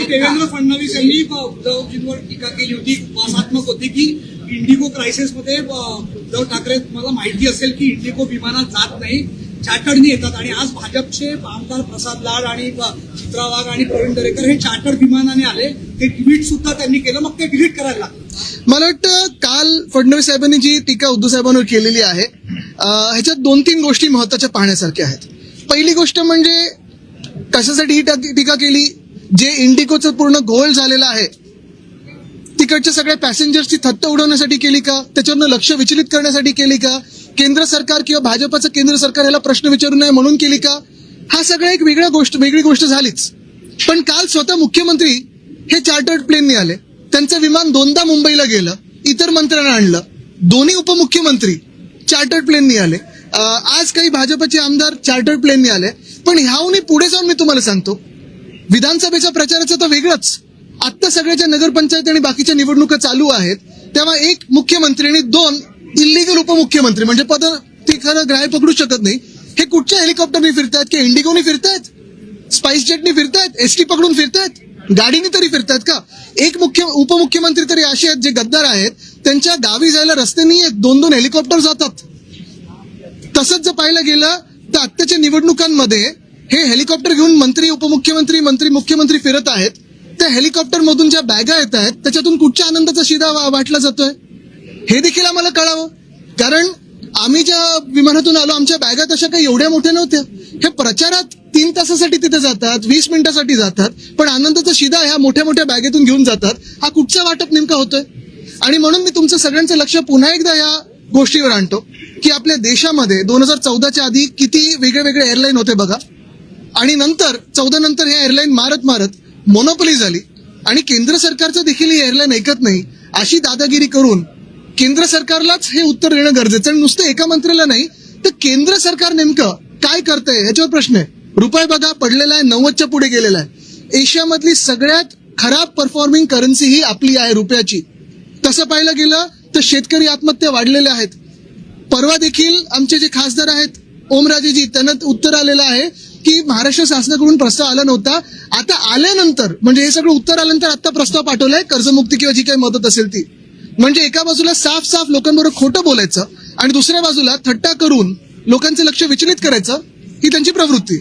देवेंद्र फडणवीस यांनी उद्धवजींवर टीका केली होती, उपहासात्मक होती की इंडिगो क्रायसिसमध्ये उद्धव ठाकरे, मला माहिती असेल की इंडिगो विमानात जात नाही, चार्टर्डनी येतात. आणि आज भाजपचे आमदार प्रसाद लाड आणि चित्रा वाघ आणि प्रवीण दरेकर हे चार्टर्ड विमानाने आले, ते ट्विट सुद्धा त्यांनी केलं, मग ते डिलीट करायला लागलं. मला वाटतं काल फडणवीस साहेबांनी जी टीका उद्धव साहेबांवर केलेली आहे ह्याच्यात 2-3 गोष्टी महत्वाच्या पाहण्यासारख्या आहेत. पहिली गोष्ट म्हणजे कशासाठी ही टीका केली, जे इंडिगोचं पूर्ण घोळ झालेला आहे तिकडच्या सगळ्या पॅसेंजर्सची थत्त उडवण्यासाठी केली का, त्याच्यावरनं लक्ष विचलित करण्यासाठी केली का, केंद्र सरकार किंवा भाजपचं केंद्र सरकार याला प्रश्न विचारू नये म्हणून केली का, हा सगळा एक वेगळी गोष्ट झालीच. पण काल स्वतः मुख्यमंत्री हे चार्टर्ड प्लेनने आले, त्यांचं विमान 2दा मुंबईला गेलं, इतर मंत्र्यांना आणलं, दोन्ही उपमुख्यमंत्री चार्टर्ड प्लेनने आले, आज काही भाजपचे आमदार चार्टर्ड प्लेनने आले. पण ह्याहूनही पुढे जाऊन मी तुम्हाला सांगतो, विधानसभेच्या प्रचाराचं तर वेगळंच, आत्ता सगळ्याच्या नगरपंचायत आणि बाकीच्या निवडणुका चालू आहेत, तेव्हा एक मुख्यमंत्री आणि 2 इल्लीगल उपमुख्यमंत्री, म्हणजे पद ती खरं ग्राह्य पकडू शकत नाही, हे कुठच्या हेलिकॉप्टरने फिरतायत, की इंडिगोने फिरतायत, स्पाइस जेटने फिरतायत, एसटी पकडून फिरतायत, गाडीने तरी फिरतायत का. एक उपमुख्यमंत्री तरी असे आहेत जे गद्दार आहेत, त्यांच्या गावी जायला रस्ते नाही आहेत, 2-2 हेलिकॉप्टर जातात. तसंच जर पाहायला गेलं तर आत्ताच्या निवडणुकांमध्ये हे हेलिकॉप्टर घेऊन मंत्री उपमुख्यमंत्री मुख्यमंत्री फिरत आहेत, त्या हेलिकॉप्टर मधून ज्या बॅगा येत आहेत त्याच्यातून कुठच्या आनंदाचा शिदा वाटला जातोय हे देखील आम्हाला कळावं. कारण आम्ही ज्या विमानातून आलो आमच्या बॅगा तशा काही एवढ्या मोठ्या नव्हत्या. हे प्रचारात 3 तासासाठी तिथे जातात, 20 मिनिटासाठी जातात, पण आनंदाचा शिदा ह्या मोठ्या बॅगेतून घेऊन जातात. हा कुठचा वाटप नेमका होतोय. आणि म्हणून मी तुमचं सगळ्यांचं लक्ष पुन्हा एकदा या गोष्टीवर आणतो की आपल्या देशामध्ये 2014च्या आधी किती वेगळे एअरलाईन होते बघा, आणि नंतर 14 नंतर हे एअरलाईन मारत मोनोपोली झाली, आणि केंद्र सरकारचं देखील ही एअरलाईन ऐकत नाही अशी दादागिरी करून केंद्र सरकारलाच हे उत्तर देणं गरजेचं. आणि नुसतं एका मंत्र्याला नाही तर केंद्र सरकार नेमकं काय करतंय याच्यावर प्रश्न आहे. रुपये बघा पडलेला आहे, 90च्या पुढे गेलेला आहे. एशियामधली सगळ्यात खराब परफॉर्मिंग करन्सी ही आपली आहे, रुपयाची. तसं पाहायला गेलं तर शेतकरी आत्महत्या वाढलेल्या आहेत. परवा देखील आमचे जे खासदार आहेत ओमराजेजी, त्यांना उत्तर आलेलं आहे की महाराष्ट्र शासनाकडून प्रस्ताव आला नव्हता, आता आल्यानंतर, म्हणजे हे सगळं उत्तर आल्यानंतर आता प्रस्ताव पाठवलाय कर्जमुक्ती किंवा जी काही मदत असेल ती. म्हणजे एका बाजूला साफ लोकांबरोबर खोटं बोलायचं आणि दुसऱ्या बाजूला थट्टा करून लोकांचं लक्ष विचलित करायचं ही त्यांची प्रवृत्ती.